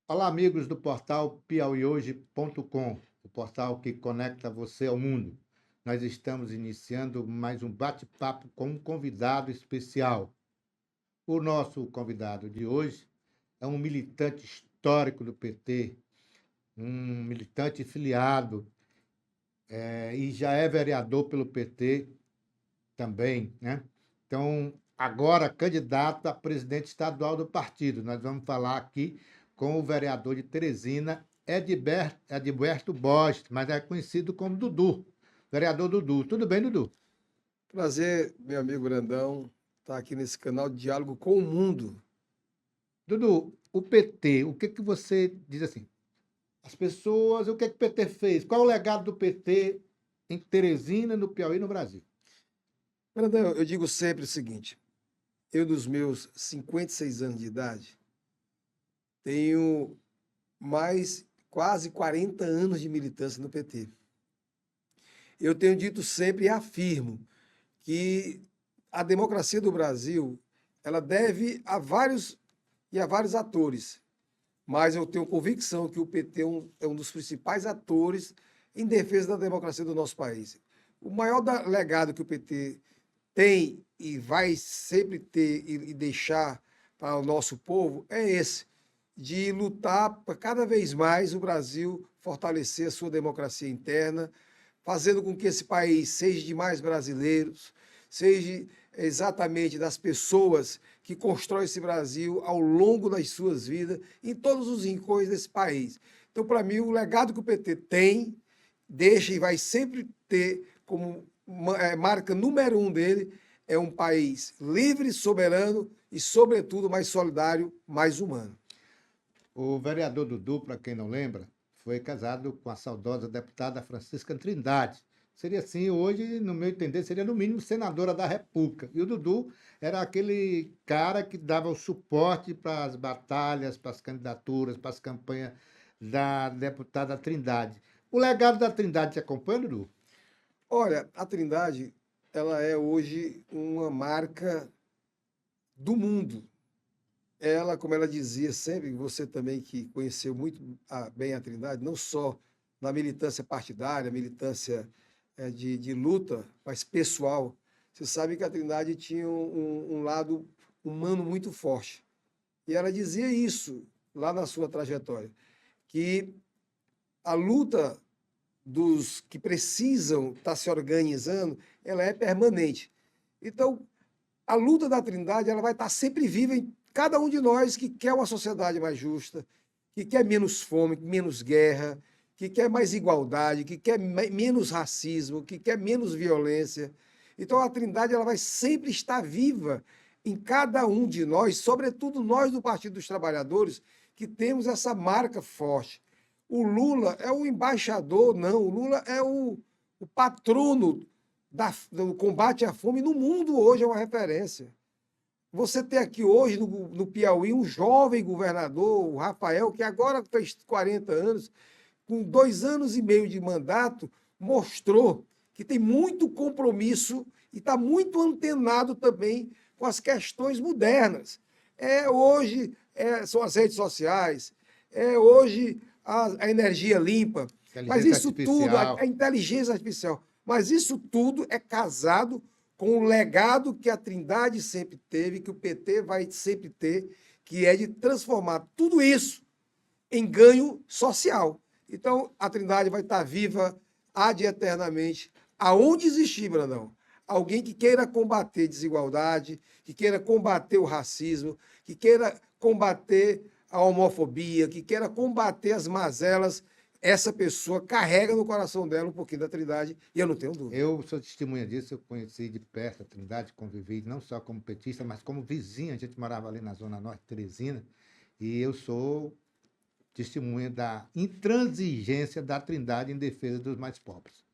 Olá, amigos do portal piauihoje.com, o portal que conecta você ao mundo. Nós estamos iniciando mais um bate-papo com um convidado especial. O nosso convidado de hoje é um militante histórico do PT, um militante filiado, e já é vereador pelo PT também, né? Então, agora candidato a presidente estadual do partido. Nós vamos falar aqui com o vereador de Teresina, Edilberto Borges, mas é conhecido como Dudu. Vereador Dudu. Tudo bem, Dudu? Prazer, meu amigo Brandão, estar aqui nesse canal de Diálogo com o Mundo. Dudu, o PT, o que que você diz assim? As pessoas, o que que o PT fez? Qual é o legado do PT em Teresina, no Piauí, no Brasil? Brandão, eu digo sempre o seguinte: eu, dos meus 56 anos de idade, tenho mais quase 40 anos de militância no PT. Eu tenho dito sempre e afirmo que a democracia do Brasil ela deve a vários atores, mas eu tenho convicção que o PT é um dos principais atores em defesa da democracia do nosso país. O maior legado que o PT tem e vai sempre ter e deixar para o nosso povo é esse, de lutar para cada vez mais o Brasil fortalecer a sua democracia interna, fazendo com que esse país seja de mais brasileiros, seja exatamente das pessoas que constroem esse Brasil ao longo das suas vidas, em todos os rincões desse país. Então, para mim, o legado que o PT tem, deixa e vai sempre ter como marca número um dele, é um país livre, soberano e, sobretudo, mais solidário, mais humano. O vereador Dudu, para quem não lembra, foi casado com a saudosa deputada Francisca Trindade. Seria assim, hoje, no meu entender, seria no mínimo senadora da República. E o Dudu era aquele cara que dava o suporte para as batalhas, para as candidaturas, para as campanhas da deputada Trindade. O legado da Trindade te acompanha, Dudu? Olha, a Trindade, ela é hoje uma marca do mundo. Ela, como ela dizia sempre, você também que conheceu muito bem a Trindade, não só na militância partidária, militância de luta, mas pessoal, você sabe que a Trindade tinha um lado humano muito forte. E ela dizia isso lá na sua trajetória, que a luta dos que precisam estar se organizando, ela é permanente. Então, a luta da Trindade ela vai estar sempre viva em cada um de nós que quer uma sociedade mais justa, que quer menos fome, menos guerra, que quer mais igualdade, que quer menos racismo, que quer menos violência. Então a Trindade ela vai sempre estar viva em cada um de nós, sobretudo nós do Partido dos Trabalhadores, que temos essa marca forte. O Lula é o embaixador, não, o Lula é o patrono do combate à fome no mundo hoje, é uma referência. Você tem aqui hoje no Piauí um jovem governador, o Rafael, que agora fez 40 anos, com 2 anos e meio de mandato, mostrou que tem muito compromisso e está muito antenado também com as questões modernas. Hoje são as redes sociais, hoje a energia limpa, mas Inteligência isso tudo, a artificial. inteligência artificial, mas isso tudo é casado com o legado que a Trindade sempre teve, que o PT vai sempre ter, que é de transformar tudo isso em ganho social. Então, a Trindade vai estar viva ad eternamente, aonde existir, Brandão. Alguém que queira combater desigualdade, que queira combater o racismo, que queira combater a homofobia, que queira combater as mazelas, essa pessoa carrega no coração dela um pouquinho da Trindade, e eu não tenho dúvida. Eu sou testemunha disso, eu conheci de perto a Trindade, convivi não só como petista, mas como vizinho. A gente morava ali na Zona Norte de Teresina, e eu sou testemunha da intransigência da Trindade em defesa dos mais pobres.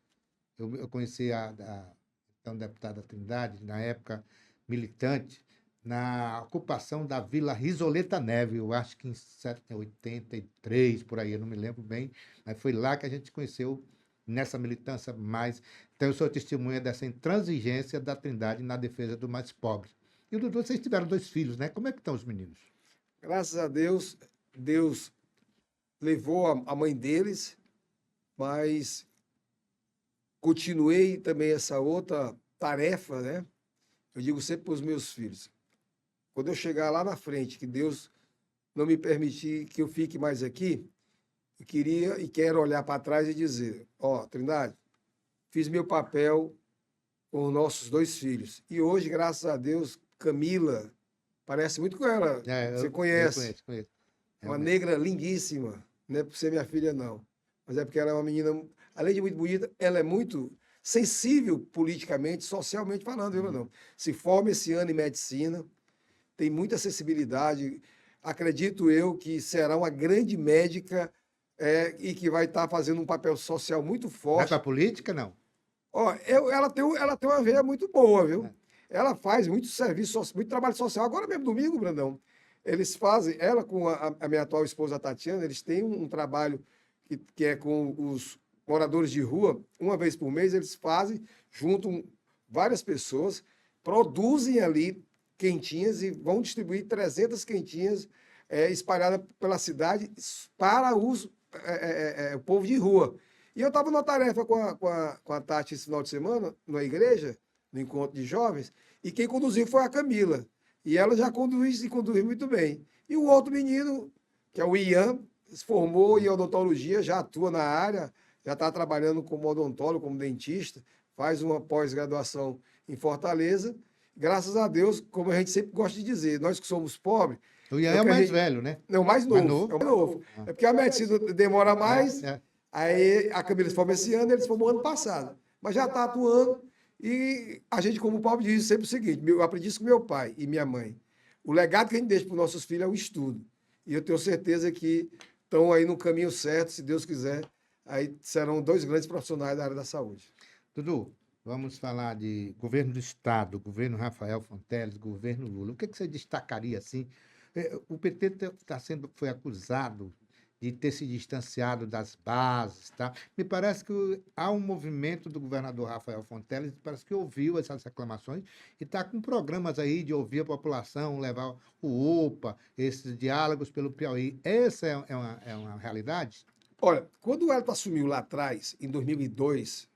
Eu conheci a então deputada Trindade, na época militante, na ocupação da Vila Risoleta Neve, eu acho que em 83, por aí, eu não me lembro bem, mas foi lá que a gente conheceu nessa militância mais. Então, eu sou testemunha dessa intransigência da Trindade na defesa do mais pobre. E o Dudu, vocês tiveram 2 filhos, né? Como é que estão os meninos? Graças a Deus, Deus levou a mãe deles, mas continuei também essa outra tarefa, né? Eu digo sempre para os meus filhos, quando eu chegar lá na frente, que Deus não me permitir que eu fique mais aqui, eu queria e quero olhar para trás e dizer, ó, Trindade, fiz meu papel com os nossos 2 filhos. E hoje, graças a Deus, Camila, parece muito com ela, É, você eu conhece, conheço, uma realmente. negra lindíssima, não é por ser minha filha, não, mas é porque ela é uma menina, além de muito bonita, ela é muito sensível politicamente, socialmente falando, viu, Uhum. não? Se forma esse ano em medicina, tem muita sensibilidade. Acredito eu que será uma grande médica e que vai estar fazendo um papel social muito Vai para a forte. política, não? Ó, ela tem uma veia muito boa, viu? É. Ela faz muito serviço, muito trabalho social. Agora mesmo, domingo, Brandão, eles fazem, ela com a minha atual esposa Tatiana, eles têm um trabalho que é com os moradores de rua. Uma vez por mês, eles fazem, juntam várias pessoas, produzem ali quentinhas e vão distribuir 300 quentinhas espalhadas pela cidade para o povo de rua. E eu estava na tarefa com a Tati esse final de semana, na igreja, no encontro de jovens, e quem conduziu foi a Camila. E ela já conduz e conduz muito bem. E o outro menino, que é o Ian, se formou em odontologia, já atua na área, já está trabalhando como odontólogo, como dentista, faz uma pós-graduação em Fortaleza. Graças a Deus, como a gente sempre gosta de dizer, nós que somos pobres, O Ian é o é o que a mais gente. velho, né? Não, o mais Mais novo. É novo? o mais novo. Ah. É porque a medicina demora É, mais. é. Aí a Camila se formou esse ano, eles formou ano passado. Mas já está atuando. E a gente, como pobre, diz sempre o seguinte: eu aprendi isso com meu pai e minha mãe. O legado que a gente deixa para os nossos filhos é o estudo. E eu tenho certeza que estão aí no caminho certo, se Deus quiser. Aí serão 2 grandes profissionais da área da saúde. Dudu, vamos falar de governo do Estado, governo Rafael Fonteles, governo Lula. O que você destacaria assim? O PT foi acusado de ter se distanciado das bases, tá? Me parece que há um movimento do governador Rafael Fonteles, parece que ouviu essas reclamações e está com programas aí de ouvir a população, levar o OPA, esses diálogos pelo Piauí. Essa é uma realidade? Olha, quando o Elton assumiu lá atrás, em 2002,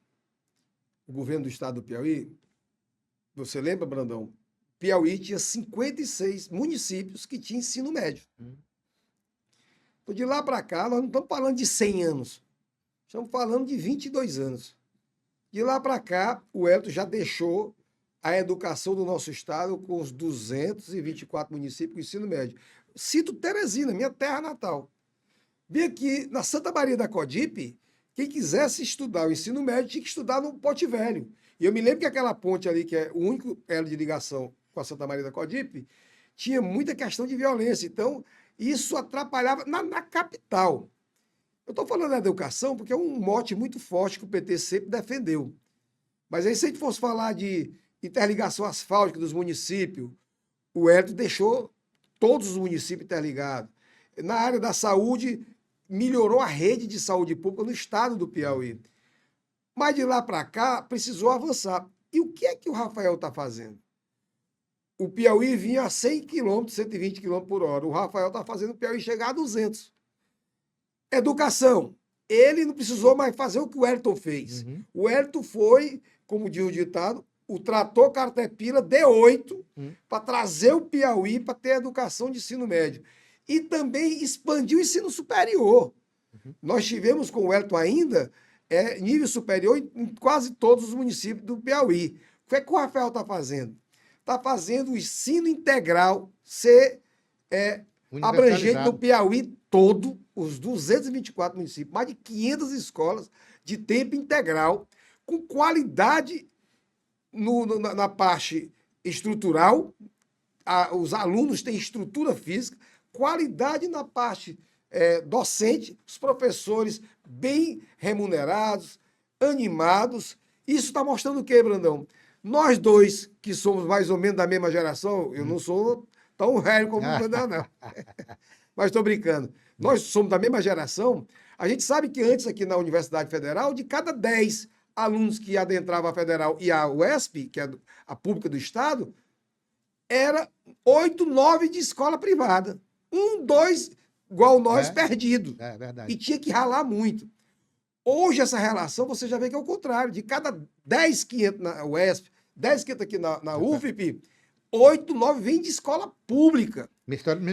o governo do estado do Piauí, você lembra, Brandão? Piauí tinha 56 municípios que tinham ensino médio. Então, de lá para cá, nós não estamos falando de 100 anos. Estamos falando de 22 anos. De lá para cá, o Elton já deixou a educação do nosso estado com os 224 municípios com ensino médio. Cito Teresina, minha terra natal. Bem aqui, na Santa Maria da Codipe, quem quisesse estudar o ensino médio tinha que estudar no Ponte Velho. E eu me lembro que aquela ponte ali, que é o único elo de ligação com a Santa Maria da Codipe, tinha muita questão de violência. Então, isso atrapalhava na capital. Eu estou falando da educação porque é um mote muito forte que o PT sempre defendeu. Mas aí, se a gente fosse falar de interligação asfáltica dos municípios, o Hélio deixou todos os municípios interligados. Na área da saúde, melhorou a rede de saúde pública no estado do Piauí. Mas de lá para cá, precisou avançar. E o que é que o Rafael está fazendo? O Piauí vinha a 100 km, 120 km por hora. O Rafael está fazendo o Piauí chegar a 200. Educação. Ele não precisou mais fazer o que o Wellington fez. Uhum. O Wellington foi, como diz o ditado, o trator Caterpillar D8 para trazer o Piauí para ter educação de ensino médio. E também expandiu o ensino superior. Nós tivemos com o Wellington ainda nível superior em quase todos os municípios do Piauí. O que é que o Rafael está fazendo? Está fazendo o ensino integral ser abrangente no Piauí todo, os 224 municípios, mais de 500 escolas de tempo integral, com qualidade na parte estrutural, os alunos têm estrutura física, qualidade na parte docente, os professores bem remunerados, animados. Isso está mostrando o quê, Brandão? Nós dois, que somos mais ou menos da mesma geração, eu não sou tão velho como o Brandão, não. Mas estou brincando. Nós somos da mesma geração. A gente sabe que antes aqui na Universidade Federal, de cada 10 alunos que adentravam a Federal e a UESP, que é a pública do Estado, era 8, 9 de escola privada. 1, 2, igual nós, perdido. É verdade. E tinha que ralar muito. Hoje, essa relação, você já vê que é o contrário. De cada 10 que entra na UESP, 10 que entra aqui na UFP, 8, 9 vem de escola pública.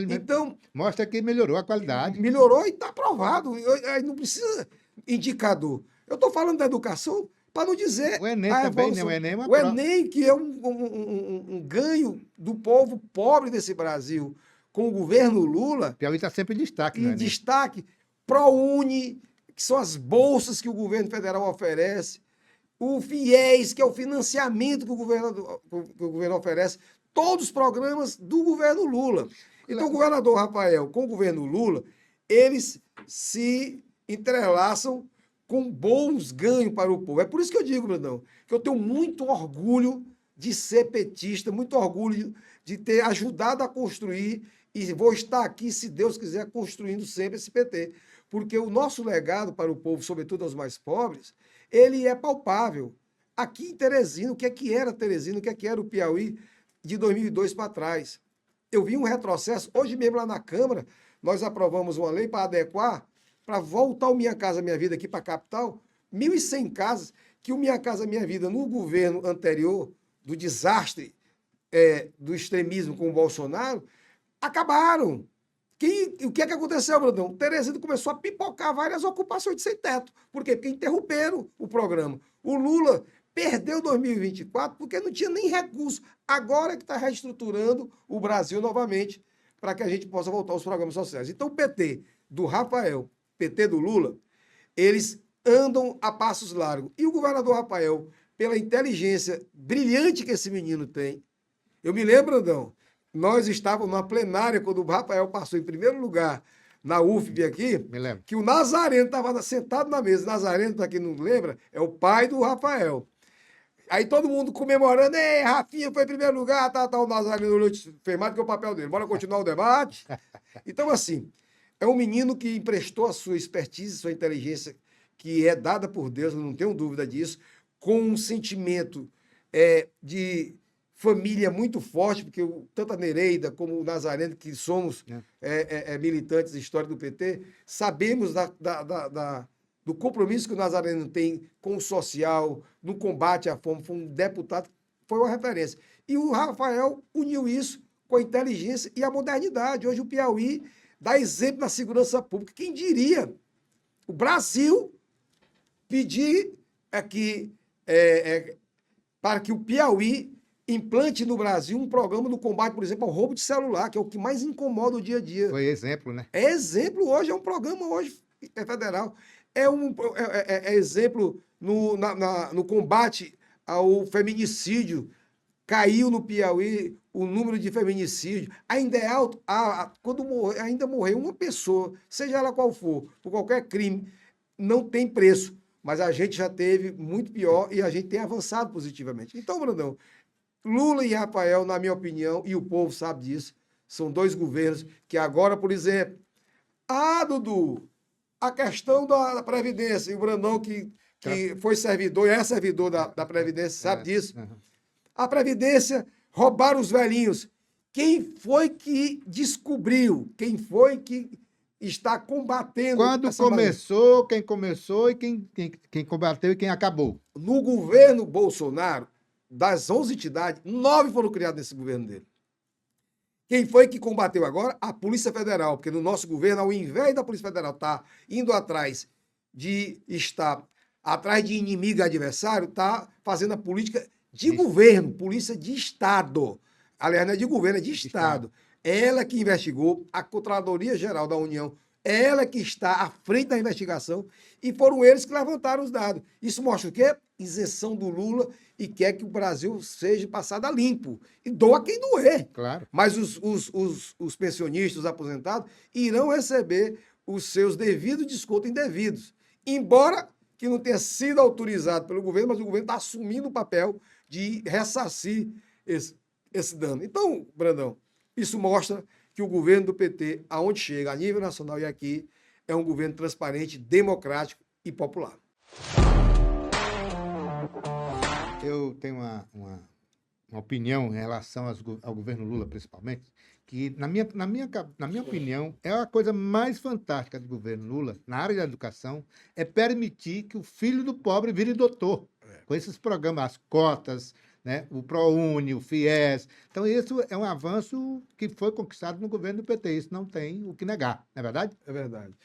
Então, mostra que melhorou a qualidade. Melhorou e está aprovado. Aí não precisa indicador. Eu estou falando da educação para não dizer. O Enem também, né? O Enem, que é um ganho do povo pobre desse Brasil, com o governo Lula. Piauí está sempre em destaque, né? Em destaque. ProUni, que são as bolsas que o governo federal oferece. O FIES, que é o financiamento que o governo oferece. Todos os programas do governo Lula. Então, o governador Rafael, com o governo Lula, eles se entrelaçam com bons ganhos para o povo. É por isso que eu digo, Brandão, que eu tenho muito orgulho de ser petista, muito orgulho de ter ajudado a construir e vou estar aqui, se Deus quiser, construindo sempre esse PT. Porque o nosso legado para o povo, sobretudo aos mais pobres, ele é palpável. Aqui em Teresina, o que era Teresina, o que era o Piauí de 2002 para trás? Eu vi um retrocesso. Hoje mesmo lá na Câmara, nós aprovamos uma lei para adequar, para voltar o Minha Casa Minha Vida aqui para a capital, 1.100 casas, que o Minha Casa Minha Vida no governo anterior, do desastre, do extremismo com o Bolsonaro, acabaram. O que aconteceu, Brandão? Teresina começou a pipocar várias ocupações de sem teto. Por quê? Porque interromperam o programa. O Lula perdeu 2024 porque não tinha nem recurso. Agora é que está reestruturando o Brasil novamente para que a gente possa voltar aos programas sociais. Então, o PT do Rafael, PT do Lula, eles andam a passos largos. E o governador Rafael, pela inteligência brilhante que esse menino tem, eu me lembro, Brandão, nós estávamos numa plenária quando o Rafael passou em primeiro lugar na UFB aqui, que o Nazareno estava sentado na mesa. Nazareno, para quem não lembra, é o pai do Rafael. Aí todo mundo comemorando, Rafinha foi em primeiro lugar, o Nazareno olhou enfermado, que é o papel dele. Bora continuar o debate? Então, assim, é um menino que emprestou a sua expertise, sua inteligência, que é dada por Deus, eu não tenho dúvida disso, com um sentimento de família muito forte, porque tanto a Nereida como o Nazareno, que somos militantes históricos do PT, sabemos do compromisso que o Nazareno tem com o social, no combate à fome. Foi um deputado, foi uma referência. E o Rafael uniu isso com a inteligência e a modernidade. Hoje o Piauí dá exemplo na segurança pública. Quem diria? O Brasil pedir aqui para que o Piauí implante no Brasil um programa no combate, por exemplo, ao roubo de celular, que é o que mais incomoda o dia a dia. Foi exemplo, né? É exemplo hoje, é um programa hoje federal. É exemplo no combate ao feminicídio. Caiu no Piauí o número de feminicídio. Ainda é alto. Ainda morreu uma pessoa, seja ela qual for, por qualquer crime, não tem preço. Mas a gente já teve muito pior e a gente tem avançado positivamente. Então, Brandão, Lula e Rafael, na minha opinião, e o povo sabe disso, são dois governos que agora, por exemplo... Dudu, a questão da Previdência, e o Brandão que foi servidor, e é servidor da Previdência, sabe disso. A Previdência, roubaram os velhinhos. Quem foi que descobriu? Quem foi que está combatendo? Quando começou, quem começou e quem combateu e quem acabou? No governo Bolsonaro, das 11 entidades, 9 foram criadas nesse governo dele. Quem foi que combateu agora? A Polícia Federal, porque no nosso governo, ao invés da Polícia Federal estar indo atrás de inimigo e adversário, está fazendo a política de governo, polícia de Estado. Aliás, não é de governo, é de Estado. Ela que investigou, a Controladoria Geral da União, ela que está à frente da investigação, e foram eles que levantaram os dados. Isso mostra o quê? Isenção do Lula e quer que o Brasil seja passado a limpo. E doa quem doer. Claro. Mas os pensionistas, os aposentados, irão receber os seus devidos descontos indevidos. Embora que não tenha sido autorizado pelo governo, mas o governo está assumindo o papel de ressarcir esse dano. Então, Brandão, isso mostra que o governo do PT, aonde chega, a nível nacional e aqui, é um governo transparente, democrático e popular. Eu tenho uma opinião em relação ao governo Lula, principalmente, que, na minha opinião, é a coisa mais fantástica do governo Lula, na área da educação, é permitir que o filho do pobre vire doutor, com esses programas, as cotas, né, o ProUni, o FIES. Então, isso é um avanço que foi conquistado no governo do PT, isso não tem o que negar, não é verdade? É verdade.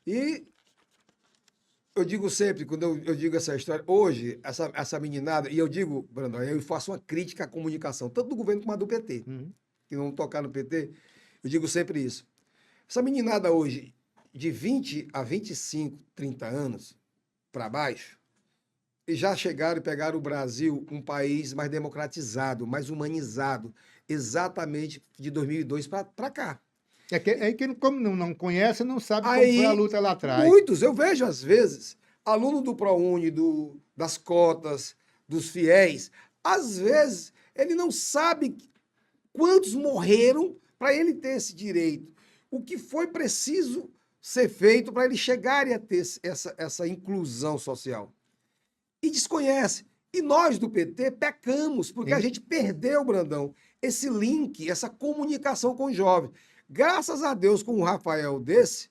E eu digo sempre, quando eu digo essa história, hoje, essa meninada, e eu digo, Brandão, eu faço uma crítica à comunicação, tanto do governo como a do PT, Uhum. que não tocar no PT, eu digo sempre isso. Essa meninada hoje, de 20 a 25, 30 anos para baixo, e já chegaram e pegaram o Brasil, um país mais democratizado, mais humanizado, exatamente de 2002 para cá. É que como não conhece, não sabe como foi a Aí, luta lá atrás. muitos, eu vejo às vezes, aluno do ProUni, das cotas, dos fiéis, às vezes ele não sabe quantos morreram para ele ter esse direito. O que foi preciso ser feito para eles chegarem a ter essa inclusão social. E desconhece. E nós do PT pecamos, porque a Sim. gente perdeu, Brandão, esse link, essa comunicação com o jovem. Graças a Deus, com um Rafael desse,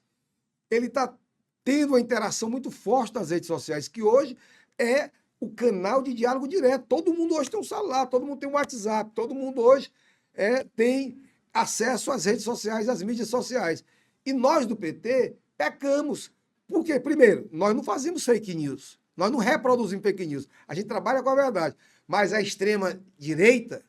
ele está tendo uma interação muito forte nas redes sociais, que hoje é o canal de diálogo direto. Todo mundo hoje tem um celular, todo mundo tem um WhatsApp, todo mundo hoje tem acesso às redes sociais, às mídias sociais. E nós do PT pecamos. Por quê? Primeiro, nós não fazemos fake news. Nós não reproduzimos fake news. A gente trabalha com a verdade. Mas a extrema-direita,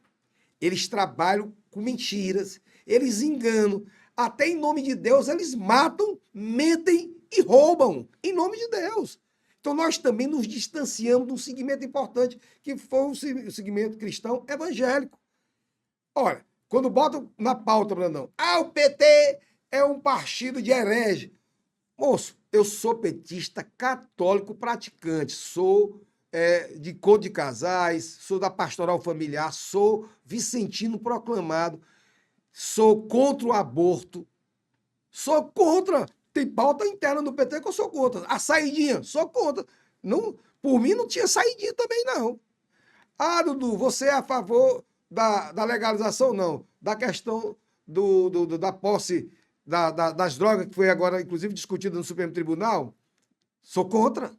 eles trabalham com mentiras, eles enganam. Até em nome de Deus, eles matam, mentem e roubam. Em nome de Deus. Então, nós também nos distanciamos de um segmento importante, que foi o segmento cristão evangélico. Olha, quando botam na pauta, Brandão, o PT é um partido de herege. Moço, eu sou petista católico praticante, sou de Cor de Casais, sou da Pastoral Familiar, sou vicentino proclamado, sou contra o aborto, sou contra. Tem pauta interna no PT que eu sou contra. A saidinha, sou contra. Não, por mim não tinha saidinha também, não. Dudu, você é a favor da legalização? Não. Da questão da posse das drogas, que foi agora, inclusive, discutida no Supremo Tribunal? Sou contra.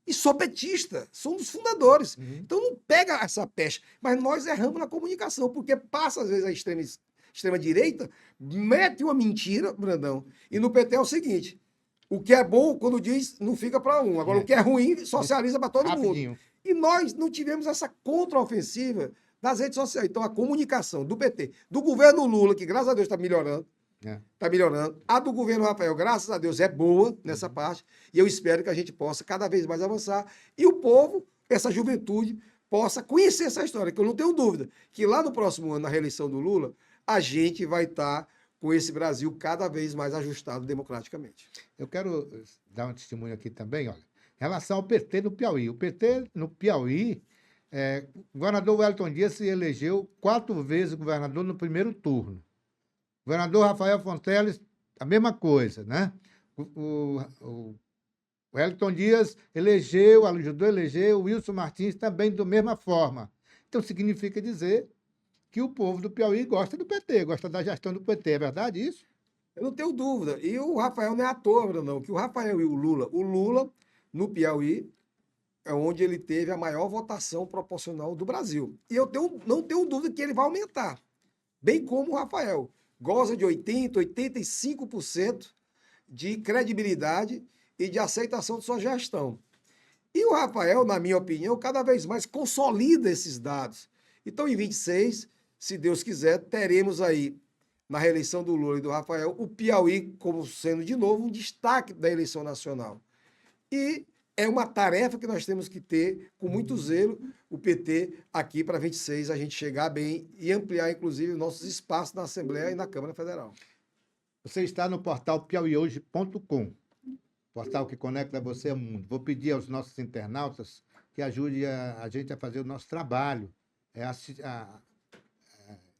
E sou petista, sou um dos fundadores. Uhum. Então não pega essa peste. Mas nós erramos na comunicação, porque passa, às vezes, a extrema-direita, mete uma mentira, Brandão. E no PT é o seguinte: o que é bom, quando diz, não fica para um. Agora, o que é ruim, socializa para todo Rapidinho. mundo. E nós não tivemos essa contraofensiva das redes sociais. Então, a comunicação do PT, do governo Lula, que graças a Deus está melhorando, está melhorando. A do governo Rafael, graças a Deus, é boa nessa parte. E eu espero que a gente possa cada vez mais avançar. E o povo, essa juventude, possa conhecer essa história, que eu não tenho dúvida que lá no próximo ano, na reeleição do Lula, a gente vai estar com esse Brasil cada vez mais ajustado democraticamente. Eu quero dar um testemunho aqui também, olha, em relação ao PT no Piauí. O PT no Piauí, o governador Wellington Dias se elegeu 4 vezes governador no primeiro turno. O governador Rafael Fonteles, a mesma coisa, né? O Wellington Dias ajudou a eleger o Wilson Martins também da mesma forma. Então, significa dizer que o povo do Piauí gosta do PT, gosta da gestão do PT. É verdade isso? Eu não tenho dúvida. E o Rafael não é à toa, não, que o Rafael e o Lula, no Piauí, é onde ele teve a maior votação proporcional do Brasil. E não tenho dúvida que ele vai aumentar. Bem como o Rafael. Goza de 80%, 85% de credibilidade e de aceitação de sua gestão. E o Rafael, na minha opinião, cada vez mais consolida esses dados. Então, em 26, se Deus quiser, teremos aí, na reeleição do Lula e do Rafael, o Piauí como sendo, de novo, um destaque da eleição nacional. E é uma tarefa que nós temos que ter, com muito zelo, o PT aqui para 26, a gente chegar bem e ampliar, inclusive, nossos espaços na Assembleia e na Câmara Federal. Você está no portal piauihoje.com, portal que conecta você ao mundo. Vou pedir aos nossos internautas que ajudem a gente a fazer o nosso trabalho,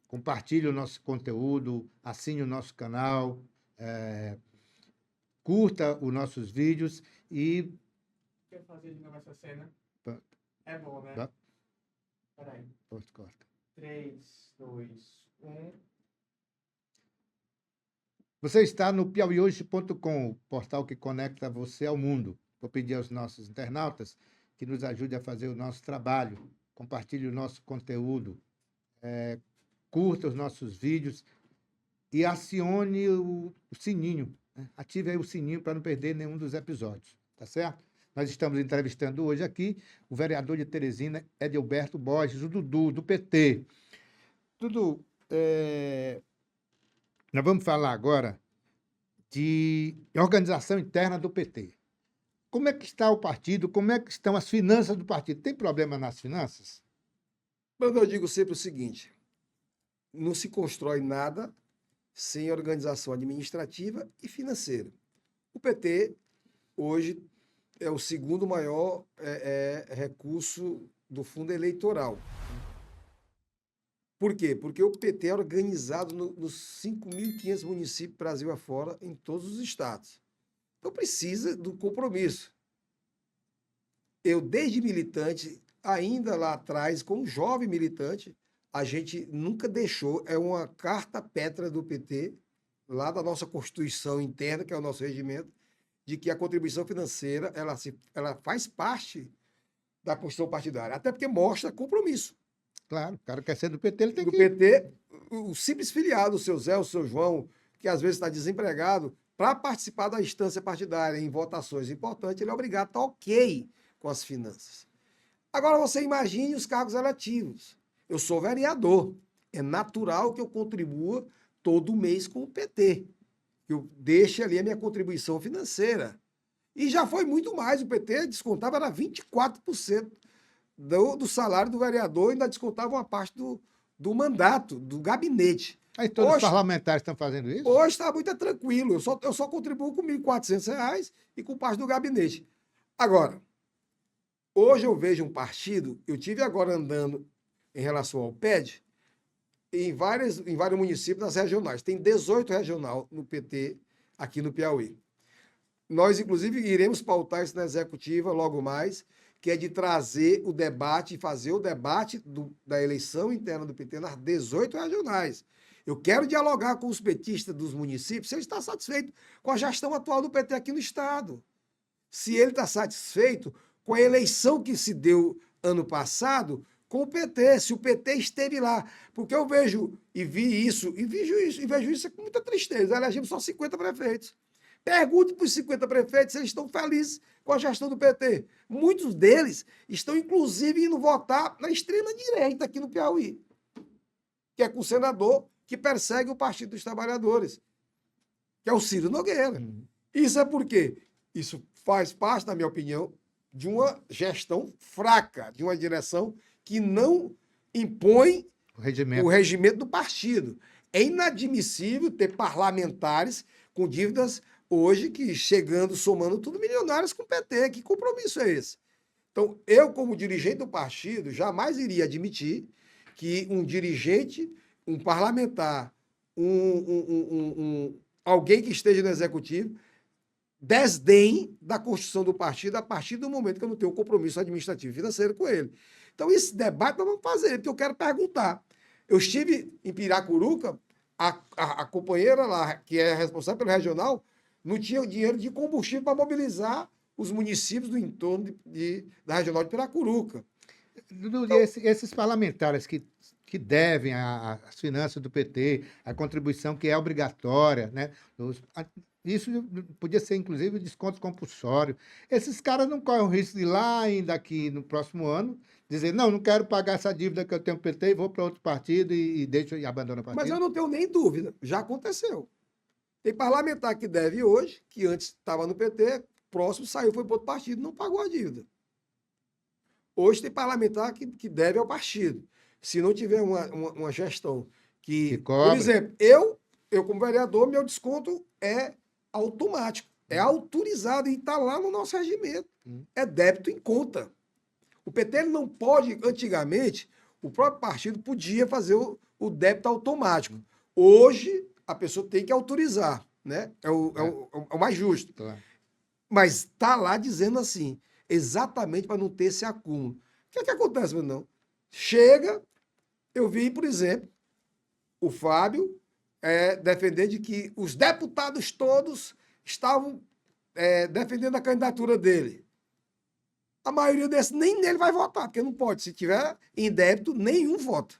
compartilhe o nosso conteúdo, assine o nosso canal, curta os nossos vídeos e... Quer fazer de novo essa cena? É bom, né? Tá. Peraí. Posto corta. 3, 2, 1. Você está no piauihoje.com, o portal que conecta você ao mundo. Vou pedir aos nossos internautas que nos ajude a fazer o nosso trabalho, compartilhe o nosso conteúdo, curta os nossos vídeos e acione o sininho, né? Ative aí o sininho para não perder nenhum dos episódios, tá certo? Nós estamos entrevistando hoje aqui o vereador de Teresina, Edilberto Borges, o Dudu, do PT. Dudu, nós vamos falar agora de organização interna do PT. Como é que está o partido? Como é que estão as finanças do partido? Tem problema nas finanças? Mas eu digo sempre o seguinte: não se constrói nada sem organização administrativa e financeira. O PT, hoje, é o segundo maior recurso do fundo eleitoral. Por quê? Porque o PT é organizado nos 5.500 municípios Brasil afora, em todos os estados. Então precisa do compromisso. Eu, desde militante, ainda lá atrás, como jovem militante, a gente nunca deixou, é uma carta pétrea do PT, lá da nossa Constituição interna, que é o nosso regimento, de que a contribuição financeira ela faz parte da Constituição partidária, até porque mostra compromisso. Claro, o cara quer ser do PT, ele tem Do que... PT, o simples filiado, o seu Zé, o seu João, que às vezes está desempregado, para participar da instância partidária em votações importantes, ele é obrigado a estar ok com as finanças. Agora você imagine os cargos eletivos. Eu sou vereador. É natural que eu contribua todo mês com o PT. Que eu deixe ali a minha contribuição financeira. E já foi muito mais. O PT descontava, era 24% do salário do vereador, ainda descontava uma parte do mandato, do gabinete. Aí todos os Hoje, parlamentares estão fazendo isso? hoje está muito tranquilo. Eu só contribuo com R$ 1.400 e com parte do gabinete. Agora, hoje eu vejo um partido, eu tive agora andando em relação ao PED, em vários municípios das regionais. Tem 18 regional no PT aqui no Piauí. Nós, inclusive, iremos pautar isso na executiva logo mais, que é de trazer o debate e fazer o debate da eleição interna do PT nas 18 regionais. Eu quero dialogar com os petistas dos municípios se ele está satisfeito com a gestão atual do PT aqui no Estado. Se ele está satisfeito com a eleição que se deu ano passado com o PT, se o PT esteve lá. Porque eu vejo e vejo isso com muita tristeza. Elegemos só 50 prefeitos. Pergunte para os 50 prefeitos se eles estão felizes com a gestão do PT. Muitos deles estão, inclusive, indo votar na extrema-direita aqui no Piauí, que é com o senador que persegue o Partido dos Trabalhadores, que é o Ciro Nogueira. Isso é por quê? Isso faz parte, na minha opinião, de uma gestão fraca, de uma direção que não impõe o regimento do partido. É inadmissível ter parlamentares com dívidas hoje que chegando, somando tudo, milionários com o PT. Que compromisso é esse? Então, eu, como dirigente do partido, jamais iria admitir que um dirigente, um parlamentar, alguém que esteja no executivo, desdém da construção do partido a partir do momento que eu não tenho um compromisso administrativo e financeiro com ele. Então, esse debate nós vamos fazer, porque eu quero perguntar. Eu estive em Piracuruca, a companheira lá, que é responsável pelo regional, não tinha dinheiro de combustível para mobilizar os municípios do entorno da regional de Piracuruca. Dudu, então, esses parlamentares que devem as finanças do PT, a contribuição que é obrigatória, né? Isso podia ser, inclusive, desconto compulsório. Esses caras não correm o risco de ir lá ainda aqui no próximo ano dizer, não quero pagar essa dívida que eu tenho com o PT e vou para outro partido e abandono o partido. Mas eu não tenho nem dúvida, já aconteceu. Tem parlamentar que deve hoje, que antes estava no PT, próximo saiu, foi para outro partido, não pagou a dívida. Hoje tem parlamentar que deve ao partido. Se não tiver uma gestão que por exemplo, eu como vereador, meu desconto é automático, é autorizado e está lá no nosso regimento. É débito em conta. O PT ele não pode, antigamente, o próprio partido podia fazer o débito automático. Hoje, a pessoa tem que autorizar, né? É o mais justo. Claro. Mas está lá dizendo assim, exatamente para não ter esse acúmulo. O que acontece, meu irmão? Chega, Eu vi, por exemplo, o Fábio defender de que os deputados todos estavam defendendo a candidatura dele. A maioria desses nem nele vai votar, porque não pode. Se tiver em débito, nenhum vota.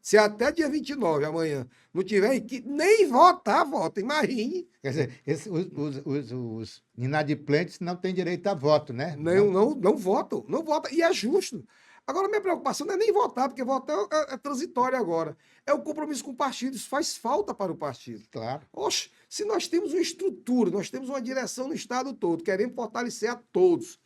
Se até dia 29, amanhã, não tiver equipe, nem votar, vota. Imagine. Quer dizer, os inadimplentes não têm direito a voto, né? Não votam, não votam. E é justo. Agora, minha preocupação não é nem votar, porque votar é transitório agora. É o compromisso com o partido. Isso faz falta para o partido. Claro. Oxe, se nós temos uma estrutura, nós temos uma direção no Estado todo, queremos fortalecer a todos,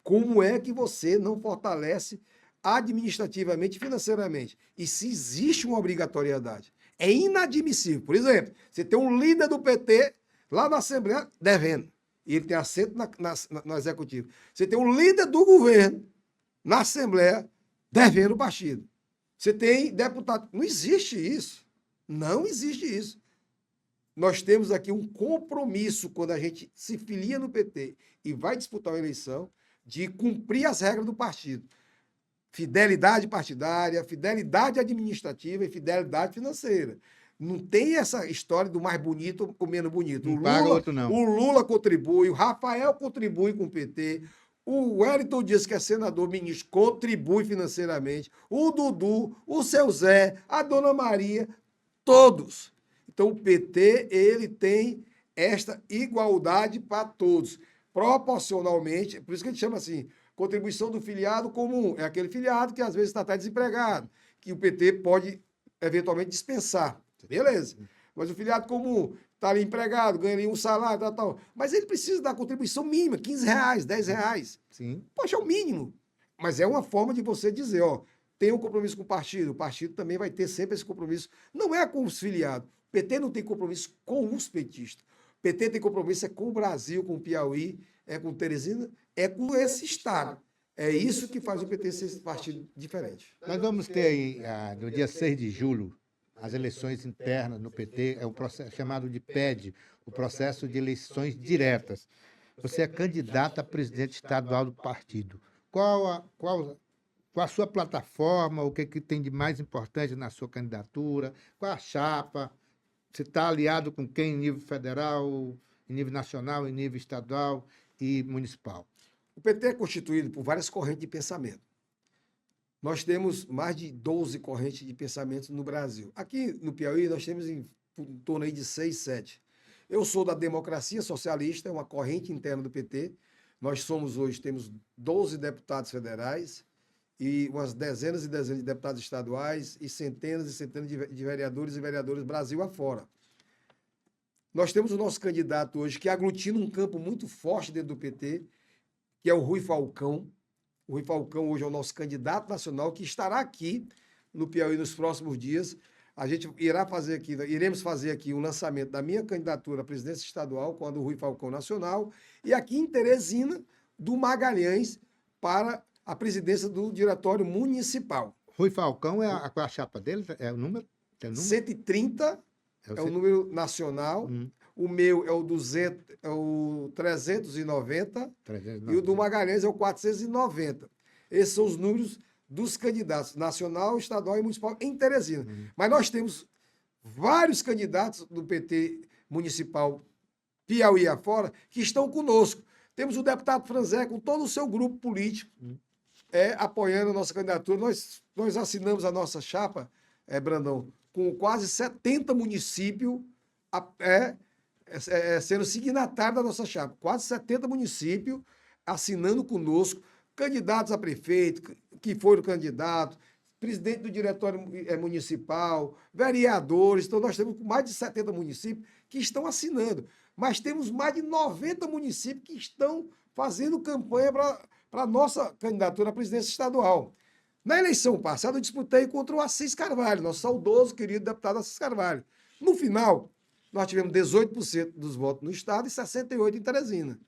como é que você não fortalece administrativamente e financeiramente? E se existe uma obrigatoriedade? É inadmissível. Por exemplo, você tem um líder do PT lá na Assembleia devendo, e ele tem assento na Executiva. Você tem um líder do governo na Assembleia devendo o partido. Você tem deputado. Não existe isso. Não existe isso. Nós temos aqui um compromisso, quando a gente se filia no PT e vai disputar uma eleição, de cumprir as regras do partido. Fidelidade partidária, fidelidade administrativa e fidelidade financeira. Não tem essa história do mais bonito ou menos bonito. Não paga outro, não. O Lula contribui, o Rafael contribui com o PT, o Wellington Dias, que é senador, ministro, contribui financeiramente, o Dudu, o seu Zé, a Dona Maria, todos. Então, o PT, ele tem esta igualdade para todos, proporcionalmente, por isso que a gente chama assim, contribuição do filiado comum, é aquele filiado que às vezes está até desempregado, que o PT pode eventualmente dispensar, beleza. Mas o filiado comum está ali empregado, ganha ali um salário, tal. Mas ele precisa da contribuição mínima, R$15, R$10. Sim. Poxa, é o mínimo. Mas é uma forma de você dizer, ó, tem um compromisso com o partido também vai ter sempre esse compromisso. Não é com os filiados. O PT não tem compromisso com os petistas. O PT tem compromisso com o Brasil, com o Piauí, com Teresina, com esse Estado. É isso que faz o PT ser esse partido diferente. Nós vamos ter aí, no dia 6 de julho, as eleições internas no PT, é um processo chamado de PED, o processo de eleições diretas. Você é candidato a presidente estadual do partido. Qual a sua plataforma, o que tem de mais importante na sua candidatura, qual a chapa, você está aliado com quem em nível federal, em nível nacional, em nível estadual e municipal? O PT é constituído por várias correntes de pensamento. Nós temos mais de 12 correntes de pensamento no Brasil. Aqui no Piauí, nós temos em torno aí de 6, 7. Eu sou da Democracia Socialista, é uma corrente interna do PT. Nós temos 12 deputados federais e umas dezenas e dezenas de deputados estaduais e centenas de vereadores e vereadoras Brasil afora. Nós temos o nosso candidato hoje, que aglutina um campo muito forte dentro do PT, que é o Rui Falcão. O Rui Falcão hoje é o nosso candidato nacional, que estará aqui no Piauí nos próximos dias. A gente iremos fazer aqui o lançamento da minha candidatura à presidência estadual, com a do Rui Falcão Nacional, e aqui em Teresina, do Magalhães, para a presidência do Diretório Municipal. Rui Falcão, qual é a chapa dele? É o número? 130 é o número nacional. O meu é o 390 e o do Magalhães é o 490. Esses são os números dos candidatos nacional, estadual e municipal em Teresina. Mas nós temos vários candidatos do PT municipal Piauí afora que estão conosco. Temos o deputado Franzé com todo o seu grupo político apoiando a nossa candidatura. Nós assinamos a nossa chapa, Brandão, com quase 70 municípios sendo signatário da nossa chapa. Quase 70 municípios assinando conosco, candidatos a prefeito, que foram candidatos, presidente do diretório municipal, vereadores. Então, nós temos mais de 70 municípios que estão assinando. Mas temos mais de 90 municípios que estão fazendo campanha para a nossa candidatura à presidência estadual. Na eleição passada, eu disputei contra o Assis Carvalho, nosso saudoso, querido deputado Assis Carvalho. No final, nós tivemos 18% dos votos no estado e 68% em Teresina.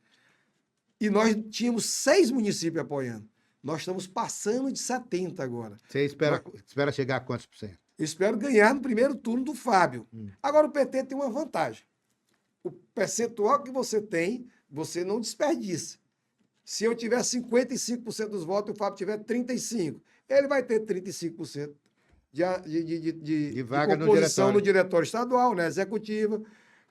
E nós tínhamos 6 municípios apoiando. Nós estamos passando de 70 agora. Você espera chegar a quantos por cento? Eu espero ganhar no primeiro turno do Fábio. Agora, o PT tem uma vantagem. O percentual que você tem, você não desperdiça. Se eu tiver 55% dos votos e o Fábio tiver 35%, ele vai ter 35% De vaga no composição no diretório. diretório estadual, na executiva.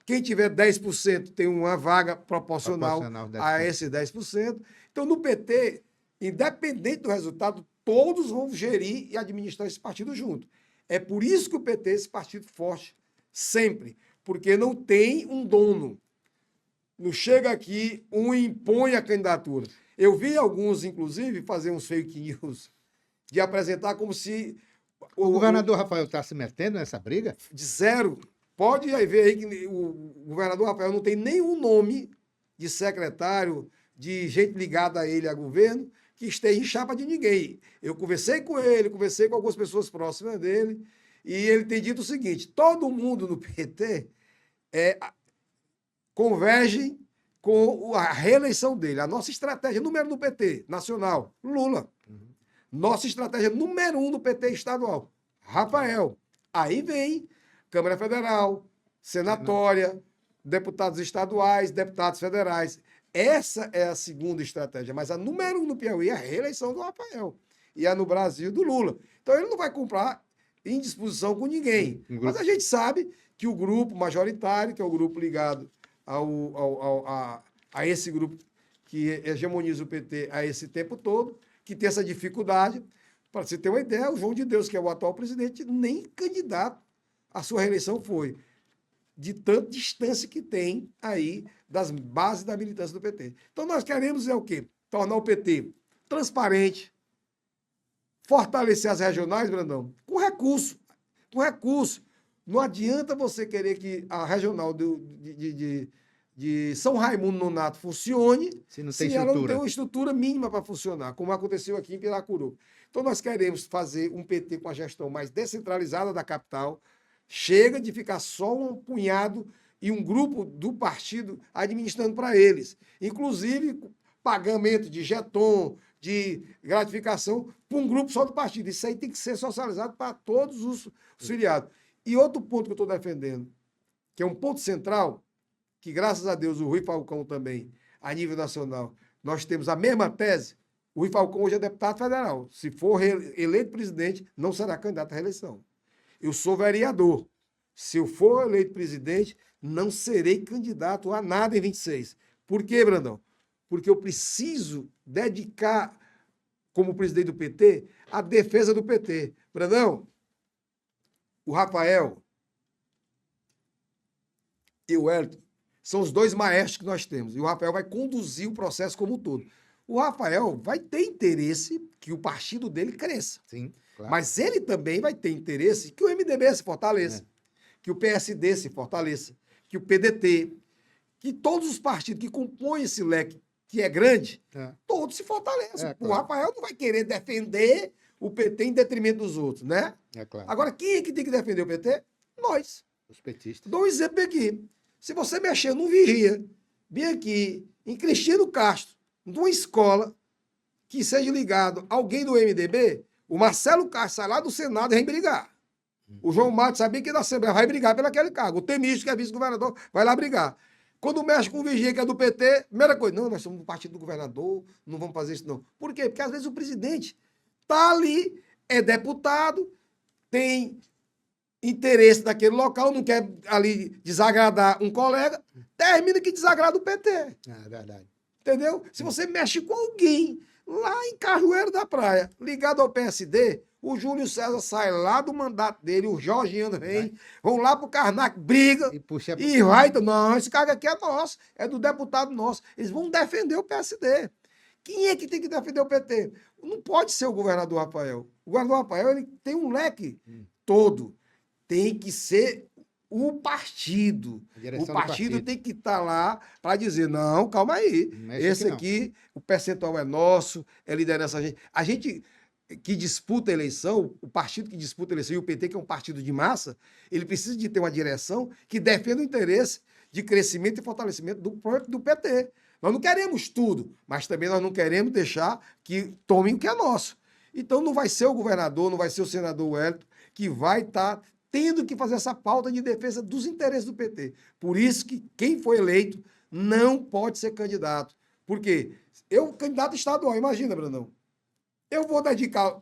Quem tiver 10% tem uma vaga proporcional Proporcional, a 10%. esses 10%. Então, no PT, independente do resultado, todos vão gerir e administrar esse partido junto. É por isso que o PT é esse partido forte, sempre. Porque não tem um dono. Não chega aqui, um impõe a candidatura. Eu vi alguns, inclusive, fazer uns fake news de apresentar como se O governador Rafael está se metendo nessa briga? de zero. Pode aí ver aí que o governador Rafael não tem nenhum nome de secretário, de gente ligada a ele, a governo, que esteja em chapa de ninguém. Eu conversei com ele, conversei com algumas pessoas próximas dele, e ele tem dito o seguinte: todo mundo no PT converge com a reeleição dele. A nossa estratégia número 1 do PT nacional, Lula. Nossa estratégia número 1 do PT estadual, Rafael. Aí vem Câmara Federal, Senatória, deputados estaduais, deputados federais. Essa é a segunda estratégia, mas a número 1 no Piauí é a reeleição do Rafael. E a no Brasil do Lula. Então ele não vai comprar em disposição com ninguém. Mas a gente sabe que o grupo majoritário, que é o grupo ligado a esse grupo que hegemoniza o PT a esse tempo todo, que tem essa dificuldade. Para você ter uma ideia, o João de Deus, que é o atual presidente, nem candidato à sua reeleição foi. De tanta distância que tem aí das bases da militância do PT. Então nós queremos o quê? Tornar o PT transparente, fortalecer as regionais, Brandão, com recurso. Com recurso. Não adianta você querer que a regional de São Raimundo Nonato funcione se ela não tem uma estrutura mínima para funcionar, como aconteceu aqui em Piracuru. Então nós queremos fazer um PT com a gestão mais descentralizada da capital. Chega de ficar só um punhado e um grupo do partido administrando para eles. Inclusive, pagamento de jeton, de gratificação para um grupo só do partido. Isso aí tem que ser socializado para todos os filiados. E outro ponto que eu estou defendendo, que é um ponto central, que graças a Deus o Rui Falcão também, a nível nacional, nós temos a mesma tese. O Rui Falcão hoje é deputado federal. Se for eleito presidente, não será candidato à reeleição. Eu sou vereador. Se eu for eleito presidente, não serei candidato a nada em 26. Por quê, Brandão? Porque eu preciso dedicar, como presidente do PT, a defesa do PT. Brandão, o Rafael e o Hélio são os dois maestros que nós temos. E o Rafael vai conduzir o processo como um todo. O Rafael vai ter interesse que o partido dele cresça. Sim, claro. Mas ele também vai ter interesse que o MDB se fortaleça, que o PSD se fortaleça, que o PDT, que todos os partidos que compõem esse leque, que é grande, todos se fortaleçam. Claro. O Rafael não vai querer defender o PT em detrimento dos outros, né? Claro. Agora, quem é que tem que defender o PT? Nós. Os petistas. Dou um exemplo aqui. Se você mexer no Vigia, bem aqui, em Cristiano Castro, de uma escola que seja ligado a alguém do MDB, o Marcelo Castro sai lá do Senado e vem brigar. O João Matos sabia que da Assembleia vai brigar pelo aquele cargo. O Temício, que é vice-governador, vai lá brigar. Quando mexe com o Vigia, que é do PT, primeira coisa, não, nós somos do partido do governador, não vamos fazer isso não. Por quê? Porque às vezes o presidente está ali, é deputado, tem interesse naquele local, não quer ali desagradar um colega, termina que desagrada o PT. É verdade. Entendeu? Se você mexe com alguém lá em Cajueiro da Praia, ligado ao PSD, o Júlio César sai lá do mandato dele, o Jorgiano vem, vão lá pro Karnak, briga, e vai, então, não, esse cargo aqui é nosso, é do deputado nosso. Eles vão defender o PSD. Quem é que tem que defender o PT? Não pode ser o governador Rafael. O governador Rafael ele tem um leque todo. Tem que ser o partido. O partido tem que estar lá para dizer, não, calma aí. Esse aqui, o percentual é nosso, é liderança. A gente que disputa a eleição, o partido que disputa a eleição e o PT, que é um partido de massa, ele precisa de ter uma direção que defenda o interesse de crescimento e fortalecimento do PT. Nós não queremos tudo, mas também nós não queremos deixar que tomem o que é nosso. Então não vai ser o governador, não vai ser o senador Wellington que vai estar tendo que fazer essa pauta de defesa dos interesses do PT. Por isso que quem foi eleito não pode ser candidato. Por quê? Eu, candidato estadual, imagina, Brandão. Eu vou dedicar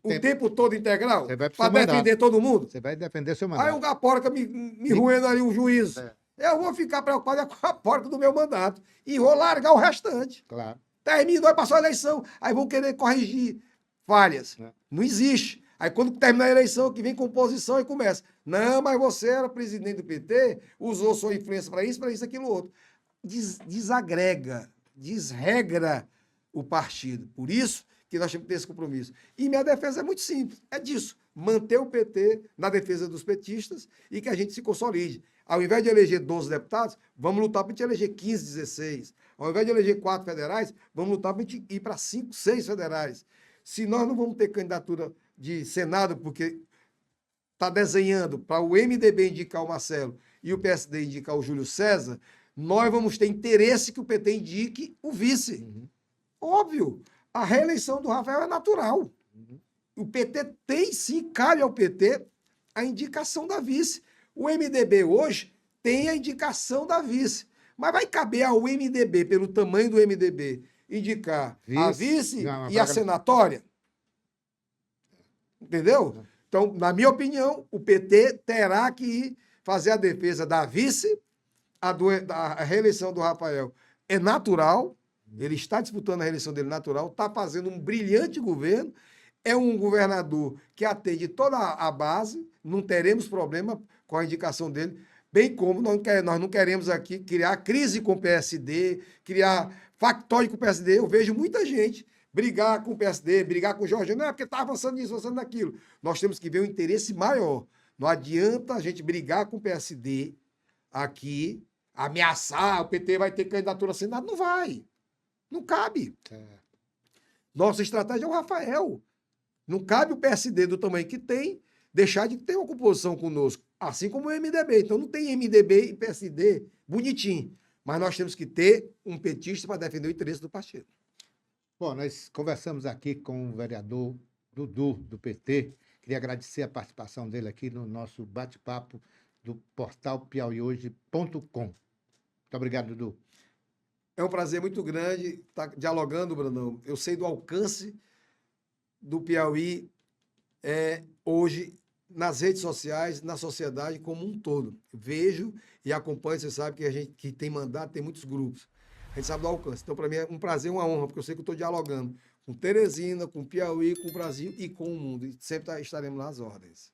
o tempo todo integral? Você vai pro Para seu mandato. defender todo mundo? Você vai defender seu Aí mandato. um Gaporca me ruendo ali, um juiz. É. Eu vou ficar preocupado com a porca do meu mandato. E vou largar o restante. Claro. Terminou, aí passou a eleição. Aí vão querer corrigir falhas. É. Não existe. Aí quando terminar a eleição, que vem composição e começa. Não, mas você era presidente do PT, usou sua influência para isso, aquilo, outro. Desagrega, desregra o partido. Por isso que nós temos que ter esse compromisso. E minha defesa é muito simples. É disso. Manter o PT na defesa dos petistas e que a gente se consolide. Ao invés de eleger 12 deputados, vamos lutar para a gente eleger 15, 16. Ao invés de eleger 4 federais, vamos lutar para a gente ir para 5, 6 federais. Se nós não vamos ter candidatura de Senado, porque está desenhando para o MDB indicar o Marcelo e o PSD indicar o Júlio César, nós vamos ter interesse que o PT indique o vice. Uhum. Óbvio, a reeleição do Rafael é natural. Uhum. O PT tem sim, cabe ao PT a indicação da vice. O MDB hoje tem a indicação da vice. Mas vai caber ao MDB, pelo tamanho do MDB, indicar a vice Não, e a senatória? Entendeu? Então, na minha opinião, o PT terá que fazer a defesa da vice, da reeleição do Rafael é natural, ele está disputando a reeleição dele natural, está fazendo um brilhante governo, é um governador que atende toda a base, não teremos problema com a indicação dele, bem como nós não queremos aqui criar crise com o PSD, criar factóide com o PSD. Eu vejo muita gente brigar com o PSD, brigar com o Jorge, não é porque está avançando nisso, avançando naquilo. Nós temos que ver um interesse maior. Não adianta a gente brigar com o PSD aqui, ameaçar, o PT vai ter candidatura ao Senado. Não vai. Não cabe. Nossa estratégia é o Rafael. Não cabe o PSD do tamanho que tem deixar de ter uma composição conosco, assim como o MDB. Então não tem MDB e PSD bonitinho. Mas nós temos que ter um petista para defender o interesse do partido. Bom, nós conversamos aqui com o vereador Dudu, do PT. Queria agradecer a participação dele aqui no nosso bate-papo do portal piauihoje.com. Muito obrigado, Dudu. É um prazer muito grande estar dialogando, Brandão. Eu sei do alcance do Piauí hoje nas redes sociais, na sociedade como um todo. Vejo e acompanho, você sabe que a gente que tem mandato, tem muitos grupos. A gente sabe do alcance. Então, para mim, é um prazer, uma honra, porque eu sei que eu estou dialogando com Teresina, com Piauí, com o Brasil e com o mundo. E sempre estaremos nas ordens.